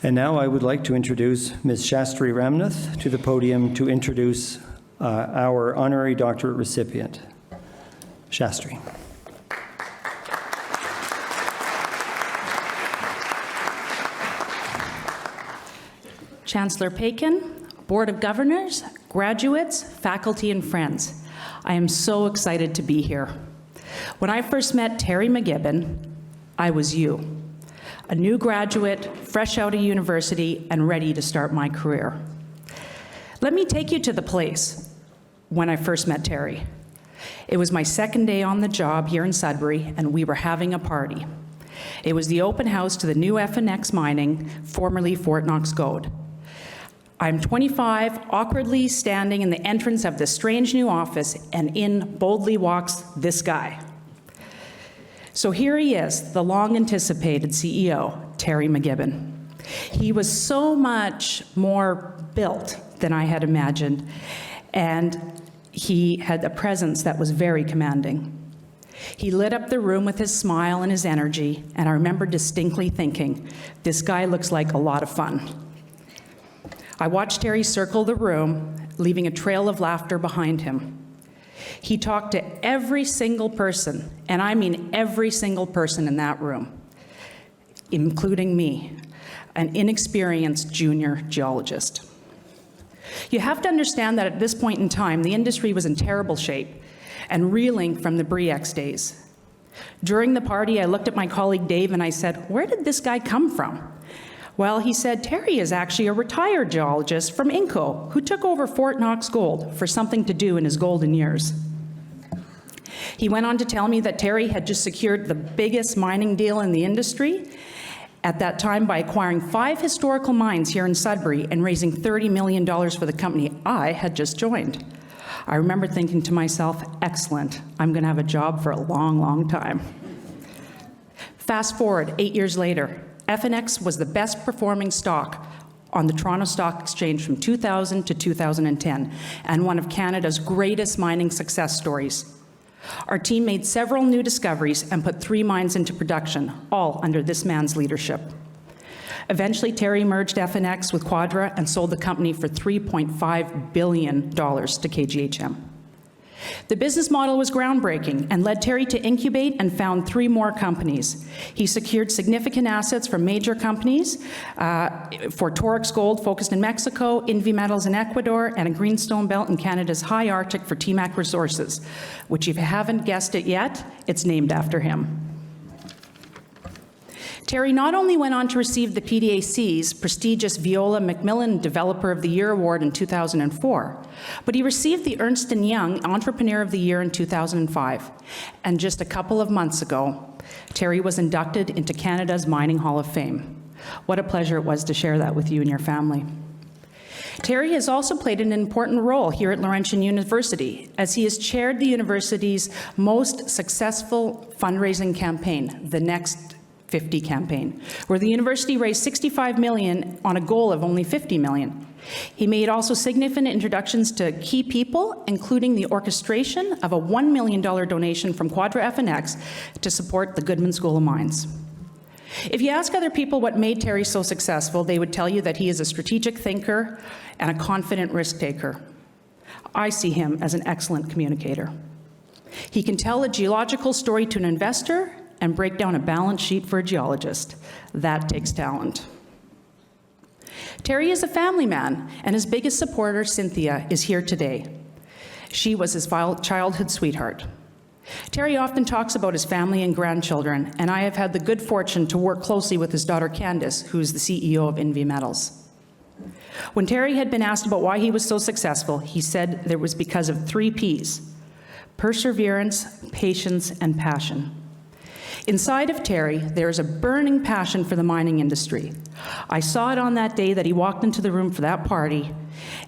And now I would like to introduce Ms. Shastri Ramnath to the podium to introduce our honorary doctorate recipient. Shastri. Chancellor Paikin, Board of Governors, graduates, faculty, and friends, I am so excited to be here. When I first met Terry MacGibbon, I was you, a new graduate, fresh out of university, and ready to start my career. Let me take you to the place when I first met Terry. It was my second day on the job here in Sudbury, and we were having a party. It was the open house to the new FNX Mining, formerly Fort Knox Gold. I'm 25, awkwardly standing in the entrance of this strange new office, and in boldly walks this guy. So here he is, the long-anticipated CEO, Terry MacGibbon. He was so much more built than I had imagined, and he had a presence that was very commanding. He lit up the room with his smile and his energy, and I remember distinctly thinking, this guy looks like a lot of fun. I watched Terry circle the room, leaving a trail of laughter behind him. He talked to every single person, and I mean every single person in that room, including me, an inexperienced junior geologist. You have to understand that at this point in time, the industry was in terrible shape and reeling from the Bre-X days. During the party, I looked at my colleague Dave and I said, "Where did this guy come from?" Well, he said, "Terry is actually a retired geologist from Inco who took over Fort Knox Gold for something to do in his golden years." He went on to tell me that Terry had just secured the biggest mining deal in the industry at that time by acquiring 5 historical mines here in Sudbury and raising $30 million for the company I had just joined. I remember thinking to myself, excellent, I'm going to have a job for a long, long time. Fast forward 8 years later, FNX was the best performing stock on the Toronto Stock Exchange from 2000 to 2010 and one of Canada's greatest mining success stories. Our team made several new discoveries and put 3 mines into production, all under this man's leadership. Eventually, Terry merged FNX with Quadra and sold the company for $3.5 billion to KGHM. The business model was groundbreaking and led Terry to incubate and found 3 more companies. He secured significant assets from major companies for Torex Gold focused in Mexico, Invi Metals in Ecuador, and a greenstone belt in Canada's high Arctic for TMAC Resources, which if you haven't guessed it yet, it's named after him. Terry not only went on to receive the PDAC's prestigious Viola Macmillan Developer of the Year Award in 2004, but he received the Ernst & Young Entrepreneur of the Year in 2005. And just a couple of months ago, Terry was inducted into Canada's Mining Hall of Fame. What a pleasure it was to share that with you and your family. Terry has also played an important role here at Laurentian University, as he has chaired the university's most successful fundraising campaign, the Next 50 campaign, where the university raised $65 million on a goal of only $50 million. He made also significant introductions to key people, including the orchestration of a $1 million donation from Quadra FNX to support the Goodman School of Mines. If you ask other people what made Terry so successful, they would tell you that he is a strategic thinker and a confident risk taker. I see him as an excellent communicator. He can tell a geological story to an investor and break down a balance sheet for a geologist. That takes talent. Terry is a family man, and his biggest supporter, Cynthia, is here today. She was his childhood sweetheart. Terry often talks about his family and grandchildren, and I have had the good fortune to work closely with his daughter Candace, who is the CEO of Invi Metals. When Terry had been asked about why he was so successful, he said it was because of 3 Ps: perseverance, patience, and passion. Inside of Terry, there is a burning passion for the mining industry. I saw it on that day that he walked into the room for that party,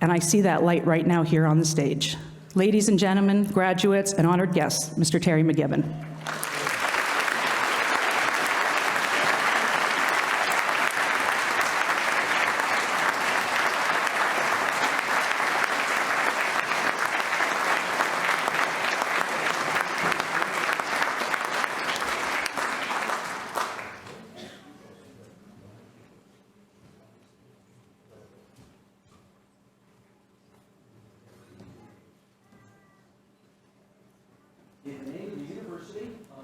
and I see that light right now here on the stage. Ladies and gentlemen, graduates, and honored guests, Mr. Terry MacGibbon.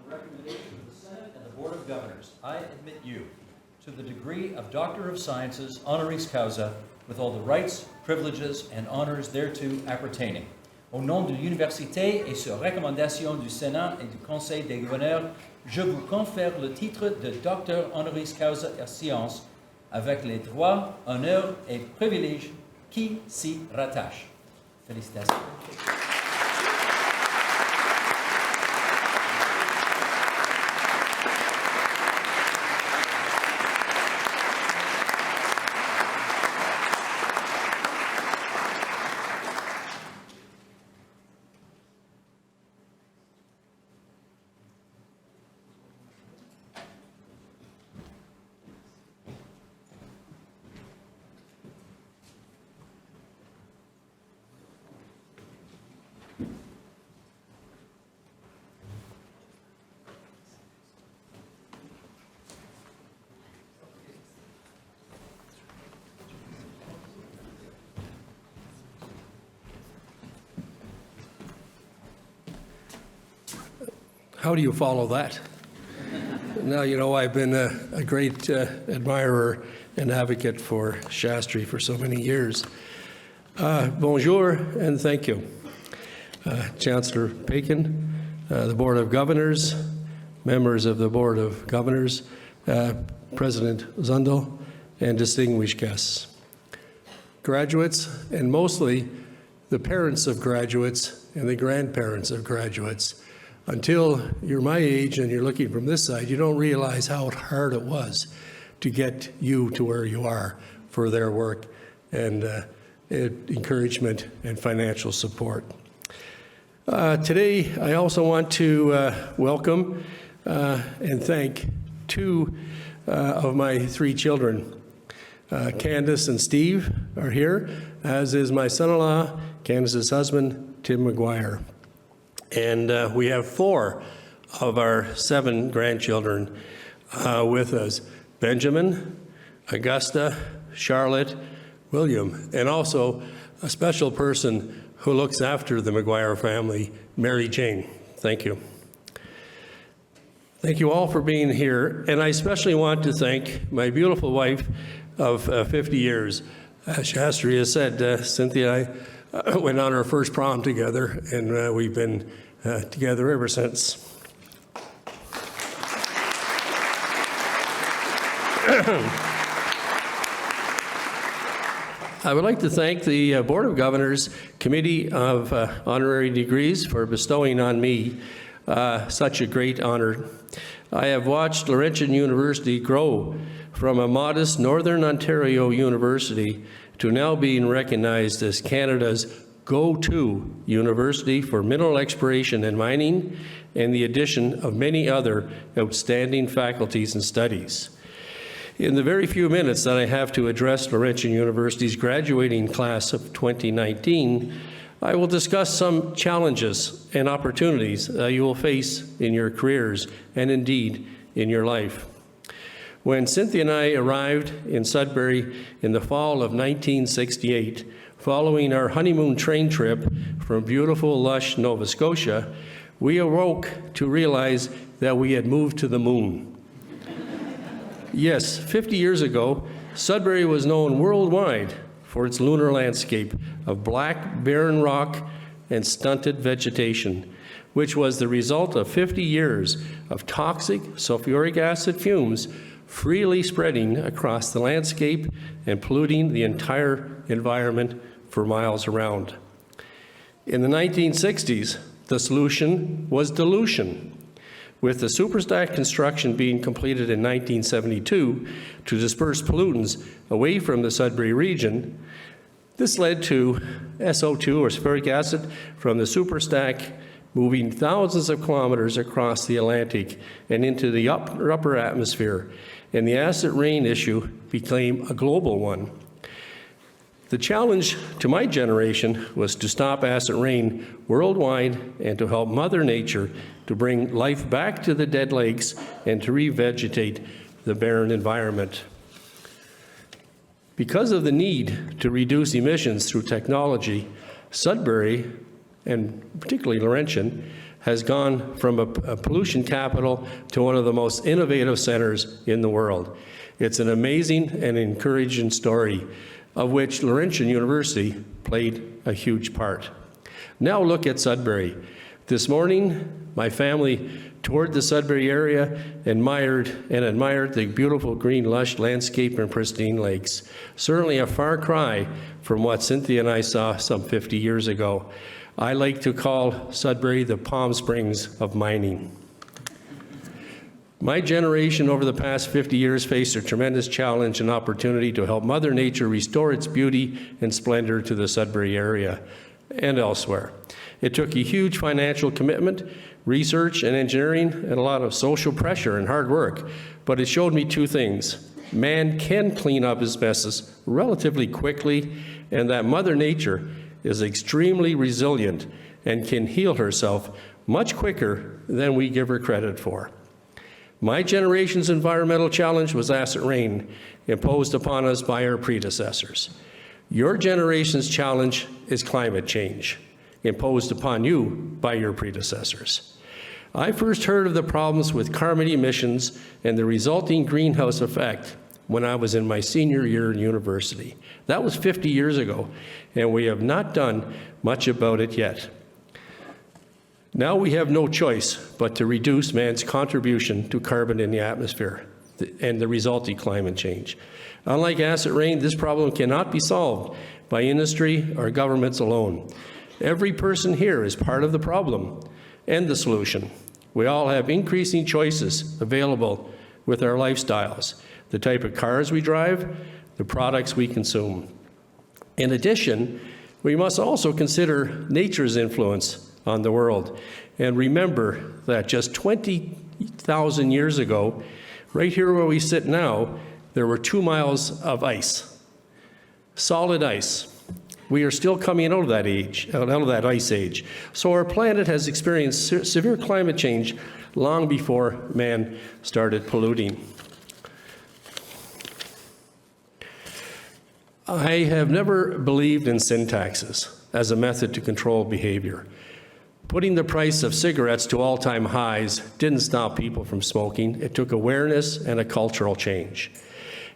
the recommendation of the Senate and the Board of Governors, I admit you to the degree of Doctor of Sciences, honoris causa, with all the rights, privileges, and honors thereto appertaining. Au nom de l'Université et sur recommandation du Sénat et du Conseil des gouverneurs, je vous confère le titre de Docteur honoris causa et sciences avec les droits, honneurs et privilèges qui s'y rattachent. Félicitations. How do you follow that? Now, you know, I've been a great admirer and advocate for Shastri for so many years. Bonjour and thank you. Chancellor Pakin, the Board of Governors, members of the Board of Governors, President Zundel, and distinguished guests. Graduates, and mostly the parents of graduates and the grandparents of graduates. Until you're my age and you're looking from this side, you don't realize how hard it was to get you to where you are for their work and encouragement and financial support. Today, I also want to welcome and thank two of my three children. Candace and Steve are here, as is my son-in-law, Candace's husband, Tim McGuire. And we have 4 of our 7 grandchildren with us: Benjamin, Augusta, Charlotte, William, and also a special person who looks after the McGuire family, Mary Jane. Thank you. Thank you all for being here, and I especially want to thank my beautiful wife of 50 years. As Shastri has said, Cynthia and I went on our first prom together, and we've been together ever since. I would like to thank the Board of Governors Committee of Honorary Degrees for bestowing on me such a great honor. I have watched Laurentian University grow from a modest Northern Ontario university to now being recognized as Canada's go-to university for mineral exploration and mining, and the addition of many other outstanding faculties and studies. In the very few minutes that I have to address Laurentian University's graduating class of 2019, I will discuss some challenges and opportunities you will face in your careers and indeed in your life. When Cynthia and I arrived in Sudbury in the fall of 1968, following our honeymoon train trip from beautiful, lush Nova Scotia, we awoke to realize that we had moved to the moon. Yes, 50 years ago, Sudbury was known worldwide for its lunar landscape of black, barren rock and stunted vegetation, which was the result of 50 years of toxic sulfuric acid fumes freely spreading across the landscape and polluting the entire environment for miles around. In the 1960s, the solution was dilution, with the superstack construction being completed in 1972 to disperse pollutants away from the Sudbury region. This led to SO2, or sulfuric acid, from the superstack moving thousands of kilometers across the Atlantic and into the upper atmosphere, and the acid rain issue became a global one. The challenge to my generation was to stop acid rain worldwide and to help Mother Nature to bring life back to the dead lakes and to revegetate the barren environment. Because of the need to reduce emissions through technology, Sudbury, and particularly Laurentian, has gone from a pollution capital to one of the most innovative centers in the world. It's an amazing and encouraging story, of which Laurentian University played a huge part. Now look at Sudbury. This morning, my family toured the Sudbury area, admired the beautiful green, lush landscape and pristine lakes. Certainly a far cry from what Cynthia and I saw some 50 years ago. I like to call Sudbury the Palm Springs of mining. My generation over the past 50 years faced a tremendous challenge and opportunity to help Mother Nature restore its beauty and splendor to the Sudbury area and elsewhere. It took a huge financial commitment, research and engineering, and a lot of social pressure and hard work, but it showed me two things. Man can clean up his messes relatively quickly, and that Mother Nature is extremely resilient and can heal herself much quicker than we give her credit for. My generation's environmental challenge was acid rain imposed upon us by our predecessors. Your generation's challenge is climate change imposed upon you by your predecessors. I first heard of the problems with carbon emissions and the resulting greenhouse effect when I was in my senior year in university. That was 50 years ago, and we have not done much about it yet. Now we have no choice but to reduce man's contribution to carbon in the atmosphere and the resulting climate change. Unlike acid rain, this problem cannot be solved by industry or governments alone. Every person here is part of the problem and the solution. We all have increasing choices available with our lifestyles, the type of cars we drive, the products we consume. In addition, we must also consider nature's influence on the world and remember that just 20,000 years ago, right here where we sit now, there were 2 miles of ice, solid ice. We are still coming out of that ice age. So our planet has experienced severe climate change long before man started polluting. I have never believed in sin taxes as a method to control behavior. Putting the price of cigarettes to all-time highs didn't stop people from smoking. It took awareness and a cultural change.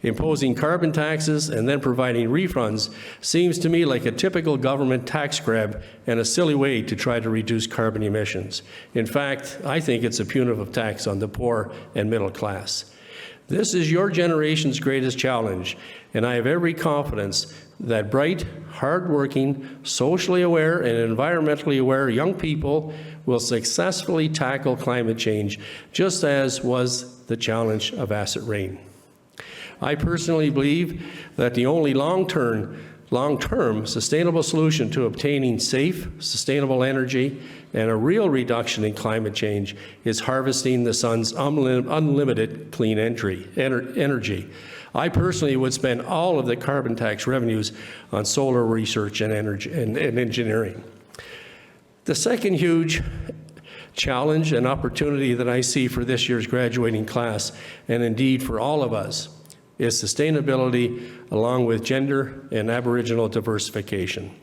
Imposing carbon taxes and then providing refunds seems to me like a typical government tax grab and a silly way to try to reduce carbon emissions. In fact, I think it's a punitive tax on the poor and middle class. This is your generation's greatest challenge, and I have every confidence that bright, hardworking, socially aware, and environmentally aware young people will successfully tackle climate change, just as was the challenge of acid rain. I personally believe that the only long-term sustainable solution to obtaining safe, sustainable energy and a real reduction in climate change is harvesting the sun's unlimited clean energy. I personally would spend all of the carbon tax revenues on solar research and engineering. The second huge challenge and opportunity that I see for this year's graduating class, and indeed for all of us, is sustainability along with gender and Aboriginal diversification.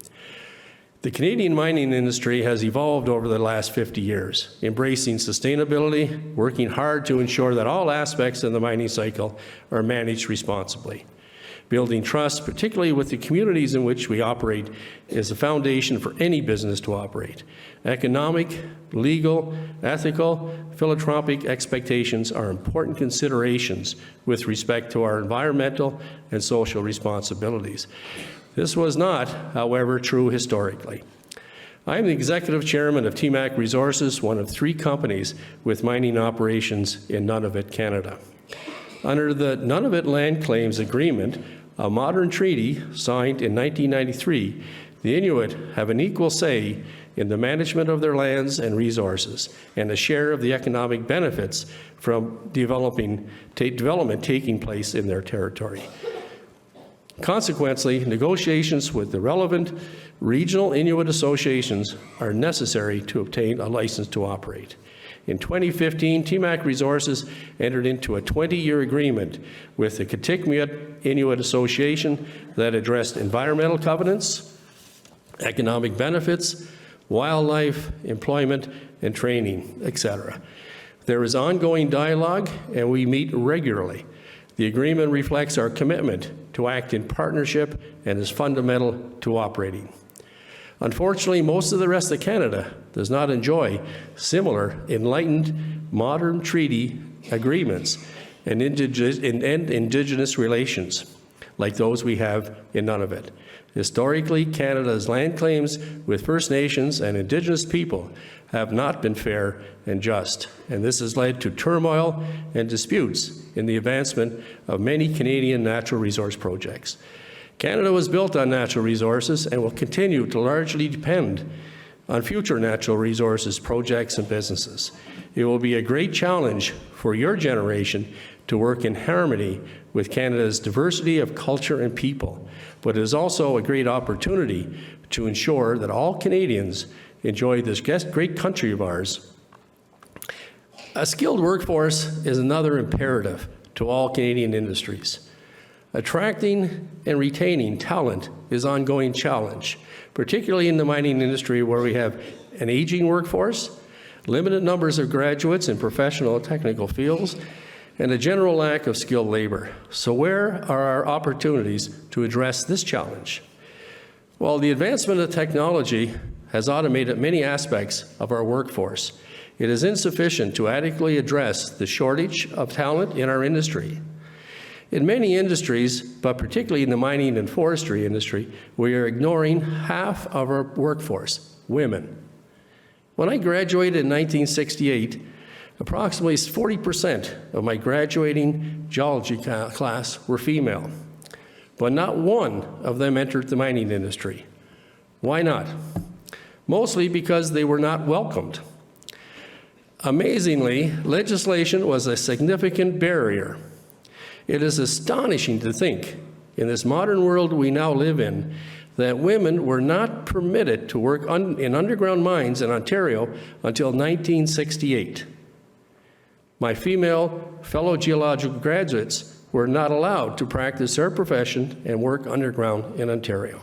The Canadian mining industry has evolved over the last 50 years, embracing sustainability, working hard to ensure that all aspects of the mining cycle are managed responsibly. Building trust, particularly with the communities in which we operate, is the foundation for any business to operate. Economic, legal, ethical, philanthropic expectations are important considerations with respect to our environmental and social responsibilities. This was not, however, true historically. I am the executive chairman of TMAC Resources, one of 3 companies with mining operations in Nunavut, Canada. Under the Nunavut Land Claims Agreement, a modern treaty signed in 1993, the Inuit have an equal say in the management of their lands and resources and a share of the economic benefits from development taking place in their territory. Consequently, negotiations with the relevant regional Inuit associations are necessary to obtain a license to operate. In 2015, TMAC Resources entered into a 20-year agreement with the Kitikmeot Inuit Association that addressed environmental covenants, economic benefits, wildlife, employment, and training, etc. There is ongoing dialogue, and we meet regularly. The agreement reflects our commitment to act in partnership and is fundamental to operating. Unfortunately, most of the rest of Canada does not enjoy similar enlightened modern treaty agreements and Indigenous relations like those we have in Nunavut. Historically, Canada's land claims with First Nations and Indigenous people have not been fair and just, and this has led to turmoil and disputes in the advancement of many Canadian natural resource projects. Canada was built on natural resources and will continue to largely depend on future natural resources projects and businesses. It will be a great challenge for your generation to work in harmony with Canada's diversity of culture and people, but it is also a great opportunity to ensure that all Canadians enjoy this great country of ours. A skilled workforce is another imperative to all Canadian industries. Attracting and retaining talent is an ongoing challenge, particularly in the mining industry where we have an aging workforce, limited numbers of graduates in professional and technical fields, and a general lack of skilled labor. So where are our opportunities to address this challenge? Well, the advancement of technology has automated many aspects of our workforce. It is insufficient to adequately address the shortage of talent in our industry. In many industries, but particularly in the mining and forestry industry, we are ignoring half of our workforce, women. When I graduated in 1968, approximately 40% of my graduating geology class were female, but not one of them entered the mining industry. Why not? Mostly because they were not welcomed. Amazingly, legislation was a significant barrier. It is astonishing to think, in this modern world we now live in, that women were not permitted to work in underground mines in Ontario until 1968. My female fellow geological graduates were not allowed to practice their profession and work underground in Ontario.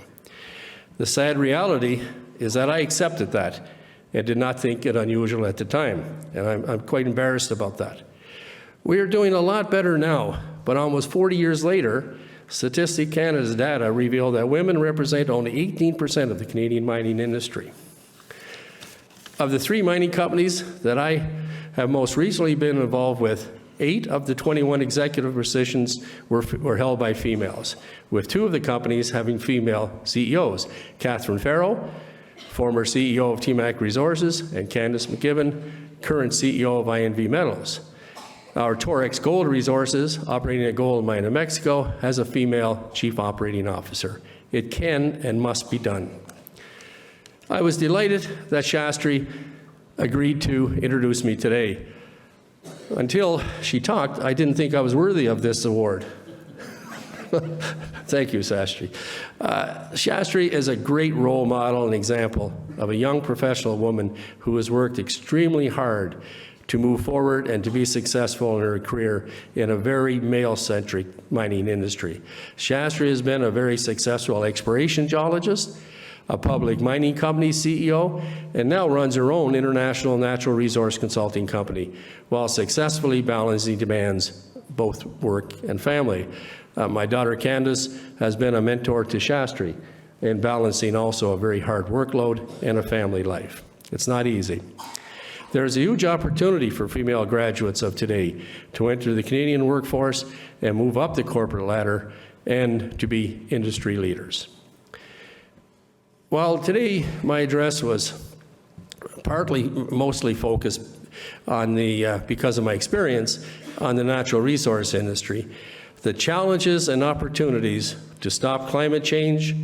The sad reality is that I accepted that and did not think it unusual at the time, and I'm quite embarrassed about that. We are doing a lot better now, but almost 40 years later, Statistic Canada's data reveal that women represent only 18% of the Canadian mining industry. Of the 3 mining companies that I have most recently been involved with, 8 of the 21 executive positions were held by females, with 2 of the companies having female CEOs, Catherine Farrow, former CEO of TMAC Resources, and Candace MacGibbon, current CEO of INV Metals. Our Torex Gold Resources, operating a gold mine in Mexico, has a female chief operating officer. It can and must be done. I was delighted that Shastri agreed to introduce me today. Until she talked, I didn't think I was worthy of this award. Thank you, Shastri. Shastri is a great role model and example of a young professional woman who has worked extremely hard to move forward and to be successful in her career in a very male-centric mining industry. Shastri has been a very successful exploration geologist, a public mining company CEO, and now runs her own international natural resource consulting company while successfully balancing demands, both work and family. My daughter Candace has been a mentor to Shastri in balancing also a very hard workload and a family life. It's not easy. There is a huge opportunity for female graduates of today to enter the Canadian workforce and move up the corporate ladder and to be industry leaders. While today my address was mostly focused on because of my experience, on the natural resource industry, the challenges and opportunities to stop climate change,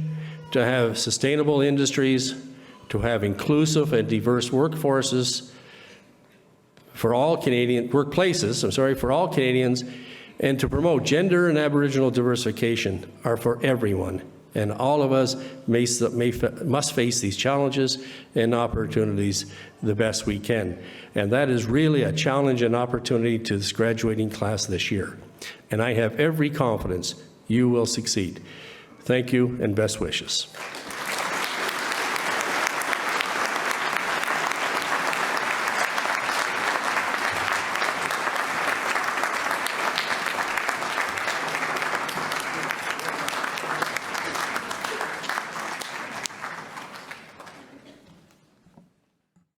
to have sustainable industries, to have inclusive and diverse workforces, for all Canadian for all Canadians, and to promote gender and Aboriginal diversification are for everyone. And all of us must face these challenges and opportunities the best we can. And that is really a challenge and opportunity to this graduating class this year. And I have every confidence you will succeed. Thank you and best wishes.